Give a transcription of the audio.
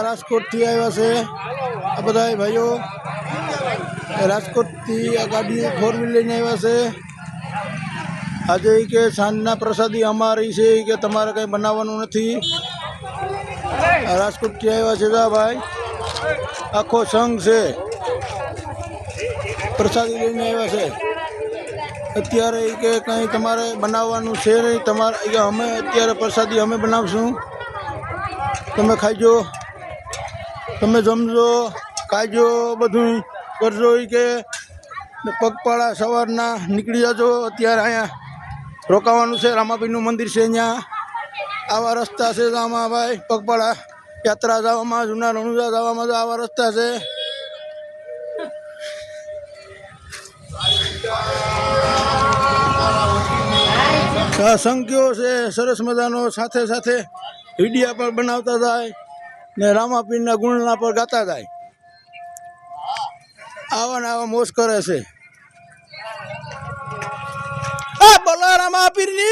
રાજકોટ થી આવ્યા છે આ બધા ભાઈઓ, રાજકોટ થી આ ગાડી 4 વ્હીલ લઈને આવ્યા છે। આજે કે સાંજના પ્રસાદી અમારી છે કે તમારે કંઈ બનાવવાનું નથી। રાજકોટ થી આવ્યા છે ભાઈ, આખો સંઘ છે, પ્રસાદી લઈને આવ્યા છે। અત્યારે કે કંઈ તમારે બનાવવાનું છે નહીં, તમારે અમે અત્યારે પ્રસાદી અમે બનાવશું, તમે ખાઈજો, તમે જમજો, ખાઈજો, બધું કરજો। કે પગપાળા સવારના નીકળી જજો। અત્યારે અહીંયા રોકાવાનું છે, રામાપીરનું મંદિર છે, અહીંયા આવા રસ્તા છે આમાં ભાઈ, પગપાળા યાત્રા જવામાં, જૂના રણુજા જવામાં આવા રસ્તા છે। સંખ્યો છે સરસ મજાનો, સાથે સાથે વિડીયા પર બનાવતા જાય ને રામાપીરના ગુણના પર ગાતા જાય, આવા ને આવા મોજ કરે છે। બોલો રામાપીરની।